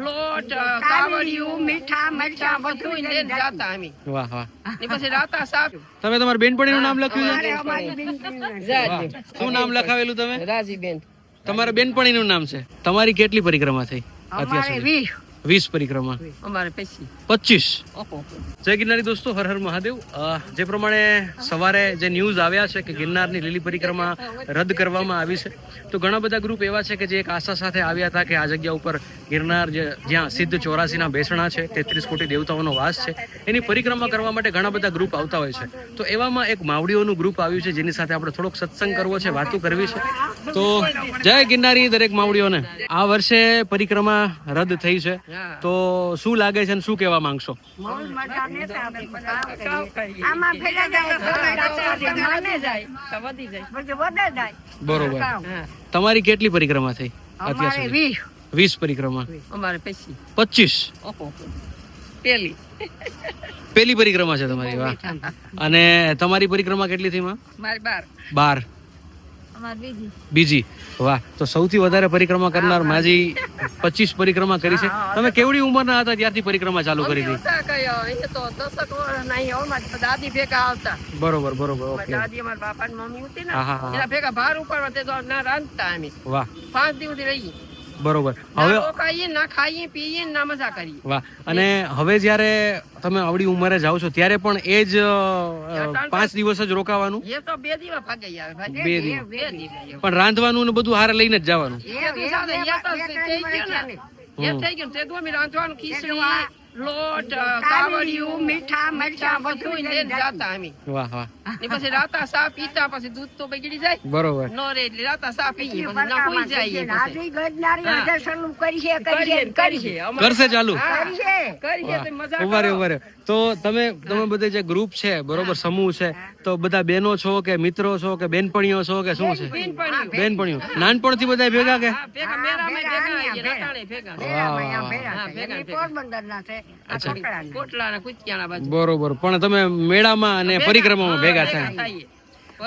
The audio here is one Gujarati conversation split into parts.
લોટ કાવડિયું મીઠા મરચા બધું લઈને જાતા અમે. વાહ વાહ. ને પછી રાતા સાપ. તમે તમારી બેનપણીનું નામ લખ્યું છે? રાજી. શું નામ લખાવેલું તમે? રાજીબેન. તમારા બેનપણીનું નામ છે. તમારી કેટલી પરિક્રમા થઈ અત્યાર સુધી? 20 પરિક્રમા. અમારે પછી 25. જય ગિરનારી દોસ્તો, હર હર મહાદેવ. જે પ્રમાણે સવારે જે ન્યૂઝ આવ્યા છે કે ગિરનારની લીલી પરિક્રમા રદ કરવામાં આવી છે, તો ઘણા બધા ગ્રુપ એવા છે કે જે એક આશા સાથે આવ્યા હતા કે આ જગ્યા ઉપર ગિરનાર જ્યાં સિદ્ધ 84ના બેસણા છે, 33 કોટી દેવતાઓનો વાસ છે, એની પરિક્રમા કરવા માટે ઘણા બધા ગ્રુપ આવતા હોય છે. તો એવામાં એક માવડીઓનું ગ્રુપ આવ્યું છે જેની સાથે આપણે થોડોક સત્સંગ કરવો છે, વાતો કરવી છે. તો જય ગિરનારી દરેક માવડીઓને. આ વર્ષે પરિક્રમા રદ થઈ છે, તો શું લાગે છે અને શું કહેવા માંગશો? બરોબર. તમારી કેટલી પરિક્રમા થઈ અત્યાર સુધી? 20 પરિક્રમા. અમારે પછી 25. પેલી પરિક્રમા છે તમારી. વાહ. અને તમારી પરિક્રમા કેટલી થઈ માં? મારી 12. બીજી. વાહ. તો સૌથી વધારે પરિક્રમા કરનાર માજી 25 પરિક્રમા કરી છે. તમે કેવડી ઉંમરના હતા ત્યારથી પરિક્રમા ચાલુ કરી હતી? દાદી ભેગા આવતા. બરોબર બરોબર. ઓકે. દાદી અમારા બાપા ની મમ્મી હતી ને, હા હા. એના ભેગા ભાર ઉપર ના રાંધતા અમે. વાહ. 5 દિવસ રહી. બરોબર. હવે ખાઈએ ના ખાઈએ પીએ ના મજા કરીએ. વાહ. અને હવે જ્યારે તમે આવડી ઉંમરે જાઓ છો ત્યારે પણ એ જ 5 દિવસ જ રોકાવાનું? એ તો 2 દિવસ ભાગી આવે ભાઈ. 2 દિવસ. પણ રાંધવાનું ને બધું હારે લઈને જ જવાનું? એ થઈ ગયું તે તો અમે રાંધવાનું ખીચડી લોટ કાવડિયું મીઠા મરચા બધું લઈને જાતા અમે. વાહ વાહ. ને પછી રાતા સા પીતા, પછી દૂધ તો બગડી જાય. બરોબર. નો રે એટલે રાતા સા પીએ ના હોઈ જાય. કરશે ચાલુ. કરીએ તો મજા ઉભા રહો. તો તમે બધે જે ગ્રુપ છે, બરોબર, સમૂહ છે, તો બધા બેનો છો કે મિત્રો છો કે બેનપણીઓ છો કે શું છે? બેનપણીઓ. નાનપણથી બધા ભેગા કે? ભેગા મેરામાં ભેગા રટાણે ભેગા. કોટલાના કુચિયાના બાજુ. બરોબર. પણ તમે મેળામાં અને પરિક્રમામાં ભેગા થાય.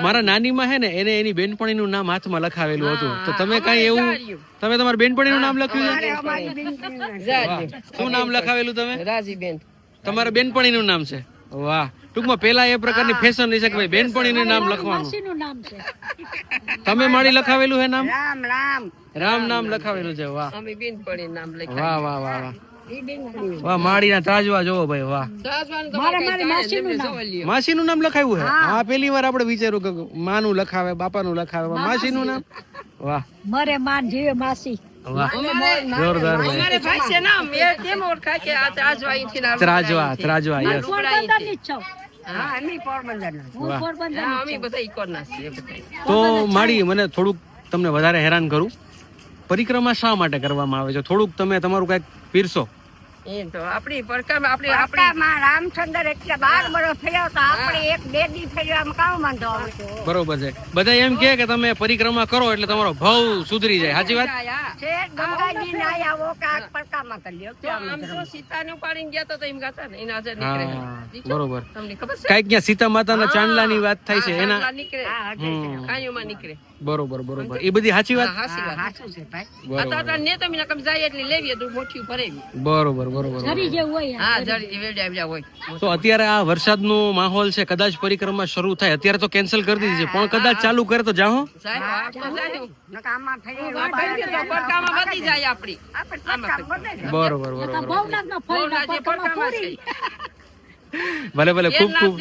મારા નાનીમાં હે ને એને એની બેનપણીનું નામ હાથમાં લખાવેલું હતું. તો તમે કઈ એવું તમે તમારી બેનપણીનું નામ લખ્યું છે? શું નામ લખાવેલું તમે? રાજીબેન. તમારા બેનપણીનું નામ છે? વાહ. ટૂંકમાં પેલા એ પ્રકારની ફેશન છે કે ભાઈ બેનપણીનું નામ લખવાનું. તમે મારી લખાવેલું હે નામ? રામ નામ લખાવેલું છે. વાહ. અમે બેનપણી નામ લખ્યું. વાહ વાહ વાહ વાહ. વાહ. માળીના ત્રાજવા જોવો ભાઈ. વાહ. માસીનું નામ લખાવ્યું છે? હા, પહેલી વાર આપણે વિચાર્યું કે માનું લખાવે, બાપાનું લખાવે, માસીનું નામ. વાહ. મારે માન જીવે માસી. વાહ. જોરદાર. અમારે ભાઈ છે નામ એ કેમ ઓળખાય કે આ ત્રાજવા અહીંથી ના ત્રાજવા. યસ. અમે બધા ઈકોરના છીએ બધા. તો માડી, મને થોડુંક તમને વધારે હેરાન કરું. પરિક્રમા શા માટે કરવામાં આવે છે? થોડુંક તમે તમારું કઈક પીરસો. એ તો આપણી પરિક્રમા આપણી રામચંદ્ર એટલે 12 વર્ષ થયા હતા. આપણે એક બેદી ફેરવામાં કામ વાંધો આવે. બરોબર છે. બધા એમ કહે કે તમે પરિક્રમા કરો એટલે તમારો ભાવ સુધરી જાય. સાચી વાત? છે ગંગાજી ના આવો કે આ પરિક્રમા કરી લ્યો. તો આમ તો સીતાને ઉપાડીને ગયા તો એમ ગાતા ને એના હાજર નીકળે. બરોબર. તમને ખબર છે? કઈક ત્યાં સીતા માતાના ચાંદલાની વાત થાય છે એના. નીકળે કાયુમાં નીકળે. બરોબર બરોબર. એ બધી સાચી વાત. હાસી વાત. અત્યારે ને તમે નકમ જાય એટલે લેવી તો મોટી ભરેવી. બરોબર બરોબર. જરી જે હોય. હા, જરી વેડ્યા હોય. તો અત્યારે આ વરસાદનો માહોલ છે, કદાચ પરિક્રમા શરૂ થાય. અત્યારે તો કેન્સલ કરી દીધી છે, પણ કદાચ ચાલુ કરે તો જાઓ. બરોબર બરોબર. ભલે ભલે. ખૂબ ખૂબ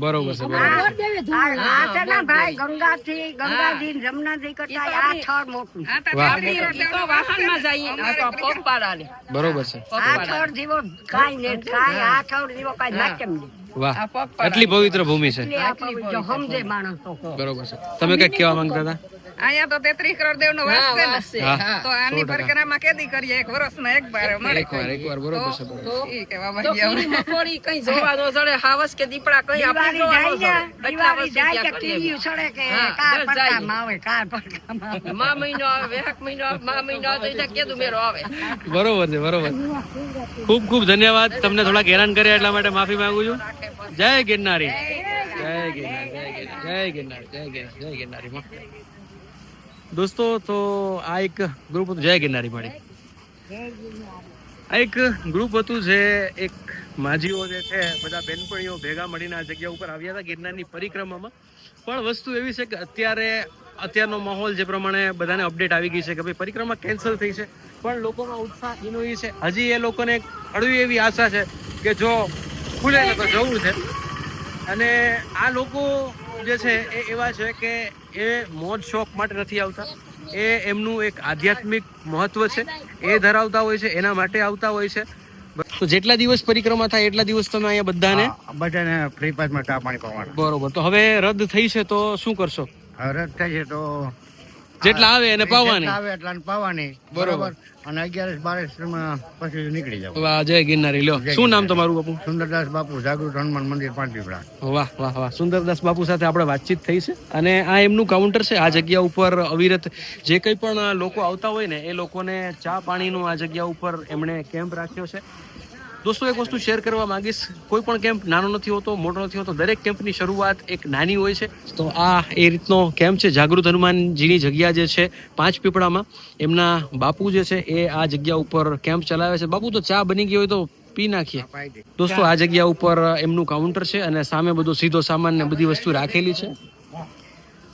બરોબર છે. ગંગાજી જમનાજી કરતા આ થડ મોટું. બરોબર છે. આ થડ જેવો કાઈ ને કાઈ આ થડ જેવો કાઈ નાચમ નહીં. વાહ. આટલી પવિત્ર ભૂમિ છે. સમજે માણસ તો. બરોબર છે. તમે કઈક કહેવા માંગતા હતા? અહીંયા તો 33 કરોડ દેવનો વાસ છે ને, તો આની પરિક્રમા કેદી કરીએ? એક વર્ષમાં એક વાર મળે. એકવાર. બરોબર છે. તો ઈ કહેવા માંગીએ અમે. મકોડી કઈ જોવા ન જડે, હાવસ કે દીપડા કઈ આપણે જોવા ન જડે. દિવાળી જાય કે ટીવી છોડે કે કાર પડકામાં આવે, કાર પડકામાં આવે. મા મહિનો આવે, વેહક મહિનો આવે, મા મહિનો આવે તો કેદું મેરો આવે. બરોબર છે. બરોબર. ખૂબ ખૂબ ધન્યવાદ. તમને થોડાક હેરાન કર્યા એટલા માટે માફી માંગુ છું. જય ગિરનારી. જય ગિરનારી. જય ગિરનારી. જય ગિરનારી. જય ગિરનારી. જય ગિરનારી. દોસ્તો તો આ એક ગ્રુપ હતું, જય ગિરનારી મળી. આ એક ગ્રુપ હતું જે એક માજીઓ જે છે બધા બેનપણીઓ ભેગા મળીને આ જગ્યા ઉપર આવ્યા હતા ગિરનારની પરિક્રમામાં. પણ વસ્તુ એવી છે કે અત્યારનો માહોલ જે પ્રમાણે બધાને અપડેટ આવી ગઈ છે કે ભાઈ પરિક્રમા કેન્સલ થઈ છે, પણ લોકોમાં ઉત્સાહ એનો એ છે, હજી એ લોકોને હળવી એવી આશા છે કે જો ખુલે ને તો જવું છે. અને આ લોકો જે છે એ એવા છે કે એ મોજ શોખ માટે નથી આવતા, એ એમનું એક આધ્યાત્મિક મહત્વ છે એ ધરાવતા હોય છે, એના માટે આવતા હોય છે. તો જેટલા દિવસ પરિક્રમા થાય એટલા દિવસ તમે અહીંયા બધાને ફ્રી પાસમાં ચા પાણી પીવાનું. બરોબર. તો હવે રદ થઈ છે તો શું કરશો? રદ થાય છે તો જેટલા આવે એને પાવાની. આવે એટલા પાવાની. બરોબર. અને 11-12 માં પછી નીકળી જાવ. વાહ, જય ગિરનારી. લ્યો, શું નામ તમારું બાપુ? સુંદરદાસ બાપુ, જાગૃત હનુમાન મંદિર, પાંચપીપળા. વાહ વાહ વાહ. સુંદરદાસ બાપુ સાથે આપણે વાતચીત થઈ છે અને આ એમનું કાઉન્ટર છે. આ જગ્યા ઉપર અવિરત જે કંઈ પણ લોકો આવતા હોય ને એ લોકોને ચા પાણીનું આ જગ્યા ઉપર એમણે કેમ્પ રાખ્યો છે. દોસ્તો એક વસ્તુ શેર કરવા માંગીશ, કોઈ પણ કેમ્પ નાનો નથી હોતો, મોટો નથી હોતો, દરેક કેમ્પની શરૂઆત એક નાની હોય છે. તો આ એ રીતનો કેમ્પ છે. જાગૃત હનુમાનજીની જગ્યા જે છે પાંચપીપળામાં, એમના બાપુ જે છે એ આ જગ્યા ઉપર કેમ્પ ચલાવે છે. બાપુ, તો ચા બની ગઈ હોય તો પી નાખીએ. દોસ્તો આ જગ્યા ઉપર એમનું કાઉન્ટર છે અને સામે બધો સીધો સામાન ને બધી વસ્તુ રાખેલી છે.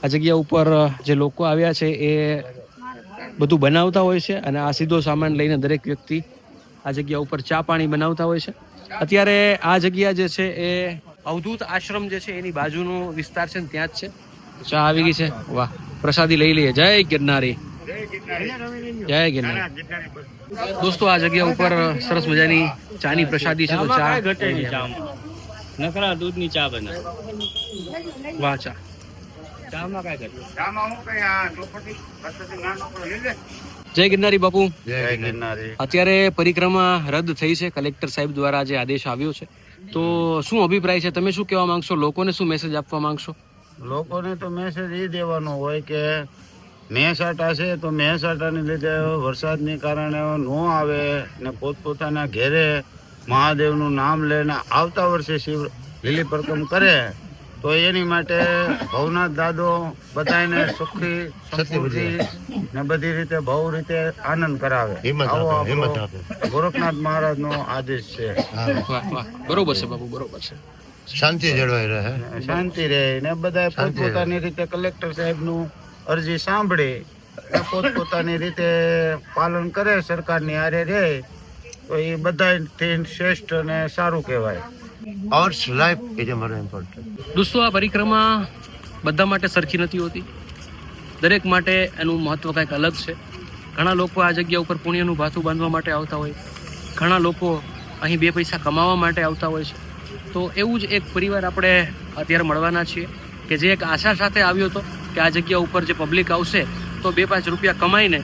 આ જગ્યા ઉપર જે લોકો આવ્યા છે એ બધું બનાવતા હોય છે અને આ સીધો સામાન લઈને દરેક વ્યક્તિ આ જગ્યા ઉપર ચા પાણી બનાવતા હોય છે. અત્યારે આ જગ્યા જે છે એ અવધૂત આશ્રમ જે છે એની બાજુનો વિસ્તાર છે ને ત્યાં જ છે. ચા આવી ગઈ છે. વાહ, પ્રસાદી લઈ લઈએ. જય ગિરનારી, જય ગિરનારી. દોસ્તો આ જગ્યા ઉપર સરસ મજાની ચાની પ્રસાદી છે. તો ચા નકરા દૂધની ચા બને. વાહ, ચા. ચામાં કાંઈ ઘટે. જય ગિરનારી બાપુ. જય ગિરનારી. અત્યારે પરિક્રમા રદ થઈ છે, કલેક્ટર સાહેબ દ્વારા જે આદેશ આવ્યો છે, તો શું અભિપ્રાય છે? તમે શું કહેવા માંગશો? લોકોને શું મેસેજ આપવા માંગશો? લોકોને તો મેસેજ એ દેવાનો હોય કે મેસાટા છે તો મેસાટાને લીધે વરસાદને કારણે ન આવે ને પોતપોતાના ઘેરે મહાદેવનું નામ લઈને આવતા વર્ષે શિવ લીલી પરિક્રમા કરે તો એની માટે ભવનાથ દાદો બધાને સુખી સમૃદ્ધિ ને બધી રીતે ભવ રીતે આનંદ કરાવે. આવો આપણો ગોરખનાથ મહારાજનો આદેશ છે. વાહ વાહ, બરોબર છે બાપુ, બરોબર છે. શાંતિ જળવાઈ રહે, શાંતિ રહે ને બધા પોતપોતાની રીતે કલેક્ટર સાહેબનું અરજી સાંભળી ને પોતપોતાની રીતે પાલન કરે, સરકારની હારે રહે તો એ બધાથી શ્રેષ્ઠ અને સારું કહેવાય. Hours life is more important. દોસ્તો આ પરિક્રમા બધા માટે સરખી નથી હોતી, દરેક માટે એનું મહત્વ કંઈક અલગ છે. ઘણા લોકો આ જગ્યા ઉપર પુણ્યનું ભાથું બાંધવા માટે આવતા હોય, ઘણા લોકો અહીં બે પૈસા કમાવા માટે આવતા હોય છે. તો એવું જ એક પરિવાર આપણે અત્યારે મળવાના છીએ કે જે એક આશા સાથે આવ્યો હતો કે આ જગ્યા ઉપર જે પબ્લિક આવશે તો 2-5 રૂપિયા કમાઈને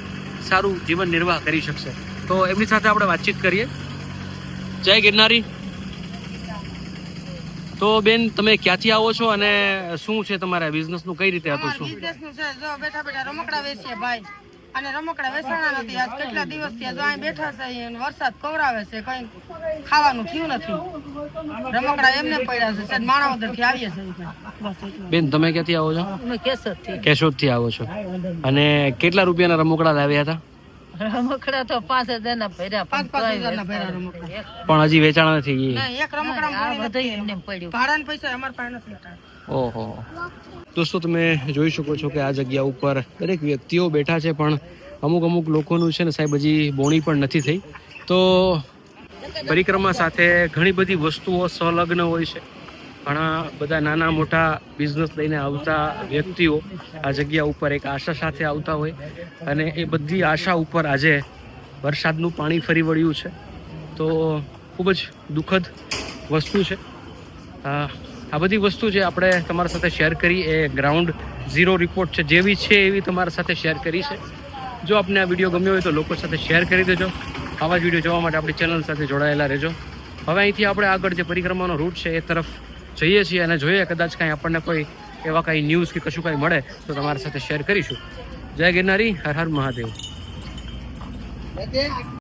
સારું જીવન નિર્વાહ કરી શકશે. તો એમની સાથે આપણે વાતચીત કરીએ. જય ગિરનારી. તો બેન, તમે ક્યાંથી આવો છો અને શું છે તમારા બિઝનેસનું કઈ રીતે હતું? શું બિઝનેસનું છે? જો બેઠા બેઠા રમકડા વેચીએ ભાઈ, અને રમકડા વેચાણા નથી. આજ કેટલા દિવસથી જો અહીં બેઠા છે અને વરસાદ કવરાવે છે, કઈ ખાવાનું થયું નથી. રમકડા એમને પડ્યા છે. માણાવદર થી આવીએ છીએ. બેન, તમે ક્યાંથી આવો છો? કેશોદથી આવો છો. અને કેટલા રૂપિયાના રમકડા લાવ્યા હતા? રમકડા તો 5,000 ના ભર્યા, 5,000 ના ભર્યા રમકડા. પણ હજી વેચાણ નથી. એક રમકડા એમને પડ્યું. ભાડાના પૈસા અમારા પાસે નથી. ઓહો. દોસ્તો તમે જોઈ શકો છો કે આ જગ્યા ઉપર દરેક વ્યક્તિઓ બેઠા છે, પણ અમુક લોકોનું છે ને સાહેબ હજી બોણી પણ નથી થઈ. તો પરિક્રમા સાથે ઘણી બધી વસ્તુઓ સંલગ્ન હોય છે. ઘણા બધા નાના મોટા બિઝનેસ લઈને આવતા વ્યક્તિઓ આ જગ્યા ઉપર એક આશા સાથે આવતા હોય અને એ બધી આશા ઉપર આજે વરસાદનું પાણી ફરી વળ્યું છે. તો ખૂબ જ દુઃખદ વસ્તુ છે. આ બધી વસ્તુ જે આપણે તમારા સાથે શેર કરી એ ગ્રાઉન્ડ ઝીરો રિપોર્ટ છે, જેવી છે એવી તમારા સાથે શેર કરી છે. જો આપને આ વિડીયો ગમ્યો હોય તો લોકો સાથે શેર કરી દેજો. આવા જ વિડીયો જોવા માટે આપણી ચેનલ સાથે જોડાયેલા રહેજો. હવે અહીંથી આપણે આગળ જે પરિક્રમાનો રૂટ છે એ તરફ જઈએ છીએ અને જોઈએ કદાચ કાંઈ આપણને કોઈ એવા કાંઈ ન્યૂઝ કે કશું કાંઈ મળે તો તમારા સાથે શેર કરીશું. જય ગિરનારી, હર હર મહાદેવ.